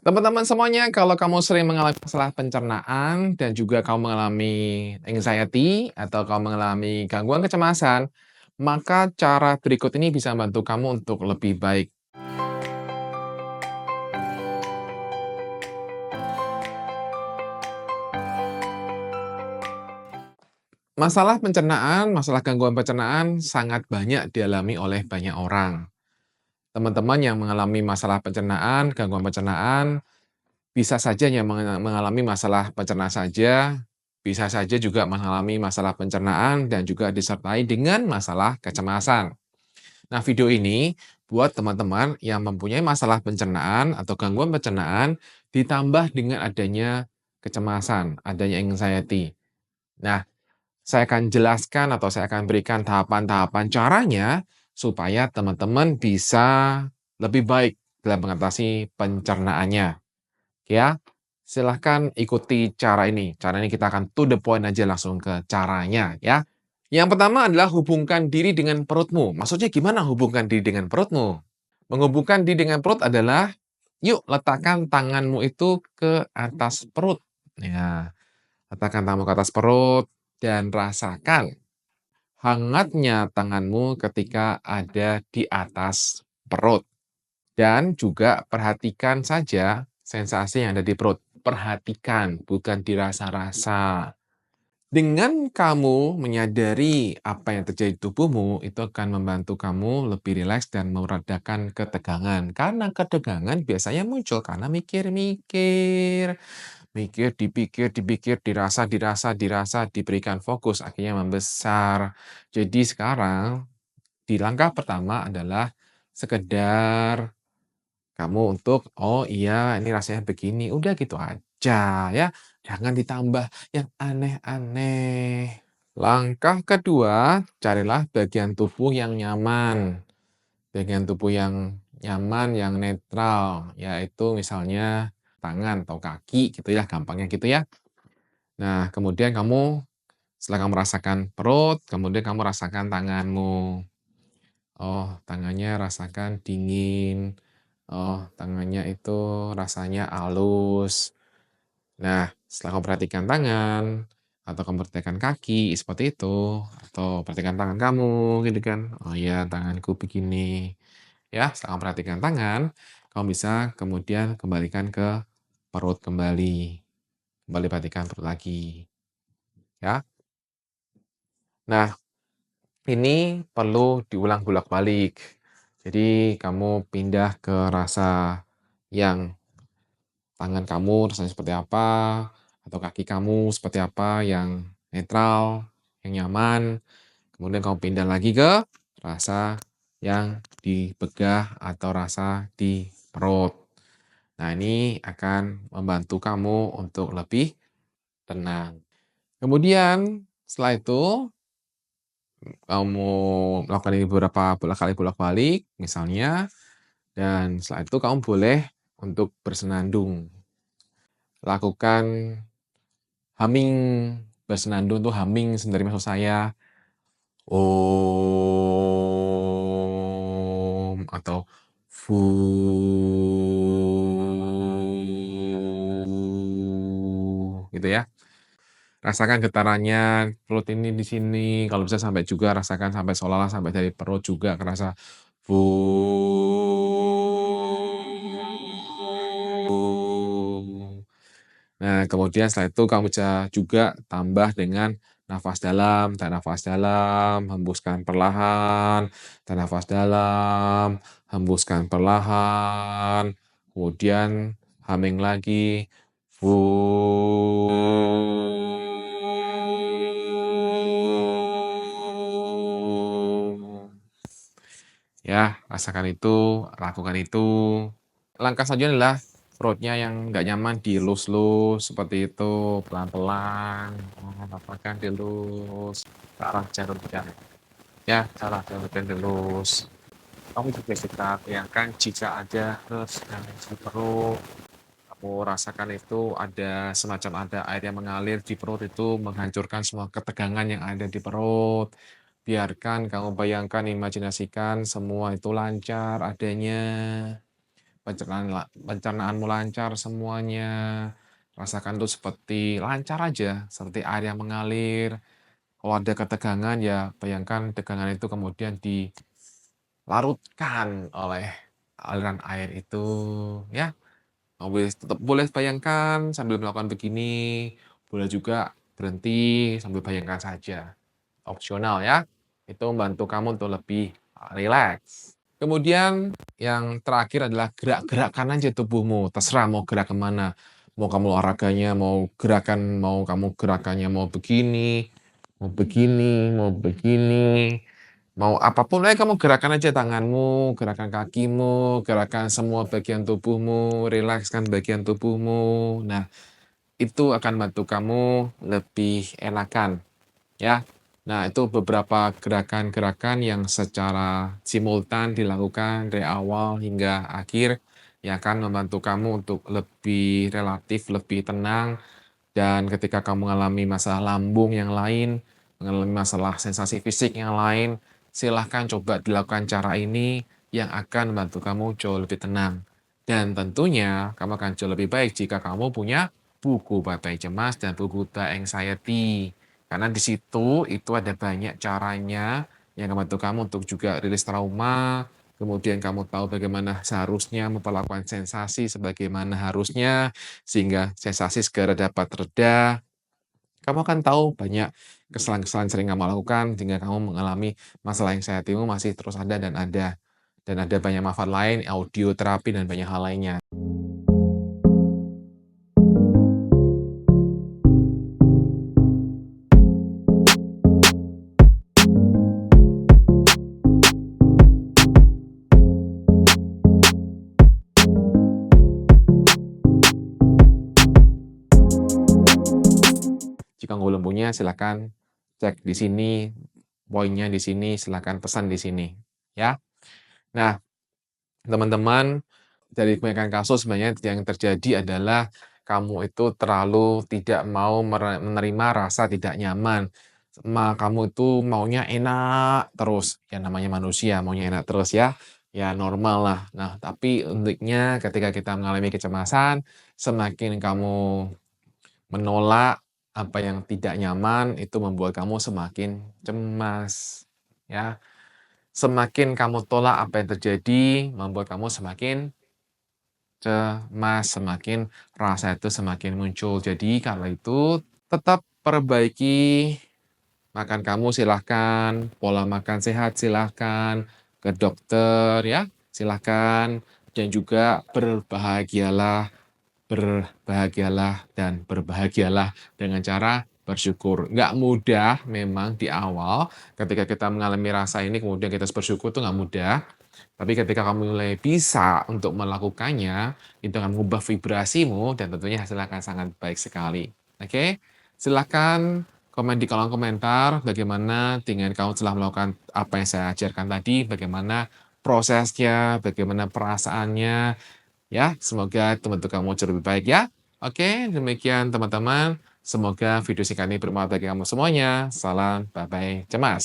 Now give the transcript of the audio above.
Teman-teman semuanya, kalau kamu sering mengalami masalah pencernaan dan juga kamu mengalami anxiety atau kamu mengalami gangguan kecemasan, maka cara berikut ini bisa membantu kamu untuk lebih baik. Masalah pencernaan, masalah gangguan pencernaan sangat banyak dialami oleh banyak orang. Teman-teman yang mengalami masalah pencernaan, gangguan pencernaan, bisa saja yang mengalami masalah pencernaan saja, bisa saja juga mengalami masalah pencernaan dan juga disertai dengan masalah kecemasan. Nah, video ini buat teman-teman yang mempunyai masalah pencernaan atau gangguan pencernaan ditambah dengan adanya kecemasan, adanya anxiety. Nah, saya akan jelaskan atau saya akan berikan tahapan-tahapan caranya supaya teman-teman bisa lebih baik dalam mengatasi pencernaannya. Ya, silahkan ikuti cara ini. Cara ini kita akan to the point aja langsung ke caranya ya. Yang pertama adalah hubungkan diri dengan perutmu. Maksudnya gimana hubungkan diri dengan perutmu? Menghubungkan diri dengan perut adalah, yuk letakkan tanganmu itu ke atas perut. Ya, letakkan tanganmu ke atas perut dan rasakan hangatnya tanganmu ketika ada di atas perut. Dan juga perhatikan saja sensasi yang ada di perut. Perhatikan, bukan dirasa-rasa. Dengan kamu menyadari apa yang terjadi di tubuhmu, itu akan membantu kamu lebih rileks dan meredakan ketegangan. Karena ketegangan biasanya muncul karena mikir-mikir. Mikir, dipikir, dipikir, dirasa, dirasa, dirasa, diberikan fokus, akhirnya membesar. Jadi sekarang, di langkah pertama adalah sekedar kamu untuk, "Oh iya ini rasanya begini." Udah gitu aja ya, jangan ditambah yang aneh-aneh. Langkah kedua, carilah bagian tubuh yang nyaman. Bagian tubuh yang nyaman, yang netral, yaitu misalnya tangan atau kaki gitu ya, gampangnya gitu ya. Nah, kemudian setelah kamu rasakan perut, kemudian kamu rasakan tanganmu. Oh, tangannya rasakan dingin. Oh, tangannya itu rasanya halus. Nah, setelah kamu perhatikan tangan, atau kamu perhatikan kaki seperti itu, atau perhatikan tangan kamu gitu kan. Oh iya, tanganku begini. Ya, setelah kamu perhatikan tangan, kamu bisa kemudian kembalikan ke perut kembali. Kembali perhatikan perut lagi, ya. Nah, ini perlu diulang bolak-balik. Jadi kamu pindah ke rasa yang tangan kamu rasanya seperti apa, atau kaki kamu seperti apa yang netral, yang nyaman. Kemudian kamu pindah lagi ke rasa yang dibegah atau rasa di perut. Nah, ini akan membantu kamu untuk lebih tenang. Kemudian setelah itu kamu melakukan ini beberapa kali bolak-balik misalnya, dan setelah itu kamu boleh untuk bersenandung. Lakukan humming, bersenandung tuh humming sendiri maksud saya, om atau fu gitu ya. Rasakan getarannya perut ini di sini, kalau bisa sampai juga rasakan sampai seolah-olah sampai dari perut juga kerasa fu. Nah, kemudian setelah itu kamu bisa juga tambah dengan nafas dalam, tarik nafas dalam, hembuskan perlahan, tarik nafas dalam, hembuskan perlahan, kemudian humming lagi, fu. Ya, rasakan itu, lakukan itu. Langkah selanjutnya adalah perutnya yang nggak nyaman dielus-elus seperti itu, pelan-pelan, rasakan dielus ke arah jarum jam. Ya, ke arah jarum jam dielus. Kamu juga bisa bayangkan jika ada di perut, kamu rasakan itu ada air yang mengalir di perut itu menghancurkan semua ketegangan yang ada di perut. Biarkan kamu bayangkan, imajinasikan semua itu lancar adanya. pencernaanmu lancar semuanya, rasakan tuh seperti lancar aja, seperti air yang mengalir. Kalau ada ketegangan ya bayangkan tegangan itu kemudian dilarutkan oleh aliran air itu, ya. Boleh bayangkan sambil melakukan begini, boleh juga berhenti sambil bayangkan saja. Opsional ya, itu membantu kamu untuk lebih, rileks. Kemudian yang terakhir adalah gerak-gerakan aja tubuhmu, terserah mau gerak ke mana. Mau kamu olahraganya, mau kamu gerakannya mau begini, mau begini, mau begini, mau apapun, kamu gerakan aja tanganmu, gerakan kakimu, gerakan semua bagian tubuhmu, rilekskan bagian tubuhmu. Nah, itu akan bantu kamu lebih enakan, ya. Nah, itu beberapa gerakan-gerakan yang secara simultan dilakukan dari awal hingga akhir, yang akan membantu kamu untuk lebih relatif, lebih tenang, dan ketika kamu mengalami masalah lambung yang lain, mengalami masalah sensasi fisik yang lain, silahkan coba dilakukan cara ini yang akan membantu kamu jauh lebih tenang. Dan tentunya kamu akan jauh lebih baik jika kamu punya buku Bye-Bye Cemas dan buku Bye Anxiety. Karena di situ itu ada banyak caranya yang membantu kamu untuk juga rilis trauma, kemudian kamu tahu bagaimana seharusnya memperlakukan sensasi sebagaimana harusnya, sehingga sensasi segera dapat reda. Kamu akan tahu banyak kesalahan-kesalahan sering kamu lakukan sehingga kamu mengalami masalah anxiety-mu masih terus ada dan ada. Dan ada banyak manfaat lain, audio terapi dan banyak hal lainnya. Jika belum punya silakan cek di sini, poinnya di sini, silakan pesan di sini, ya. Nah, teman-teman, dari kebanyakan kasus sebenarnya yang terjadi adalah kamu itu terlalu tidak mau menerima rasa tidak nyaman. Kamu itu maunya enak terus, ya namanya manusia maunya enak terus ya, ya normal lah. Nah, tapi uniknya ketika kita mengalami kecemasan, semakin kamu menolak apa yang tidak nyaman, itu membuat kamu semakin cemas, ya. Semakin kamu tolak apa yang terjadi, membuat kamu semakin cemas, semakin rasa itu semakin muncul. Jadi kalau itu tetap perbaiki makan kamu silahkan, pola makan sehat silahkan, ke dokter ya silahkan, dan juga berbahagialah dan berbahagialah dengan cara bersyukur. Nggak mudah memang di awal ketika kita mengalami rasa ini kemudian kita harus bersyukur itu nggak mudah. Tapi ketika kamu mulai bisa untuk melakukannya, itu akan mengubah vibrasimu dan tentunya hasilnya akan sangat baik sekali. Oke? Silakan komen di kolom komentar bagaimana dengan kamu telah melakukan apa yang saya ajarkan tadi, bagaimana prosesnya, bagaimana perasaannya, ya. Semoga teman-teman kamu jauh lebih baik ya. Oke, demikian teman-teman. Semoga video singkat ini bermanfaat bagi kamu semuanya. Salam Bye-Bye Cemas.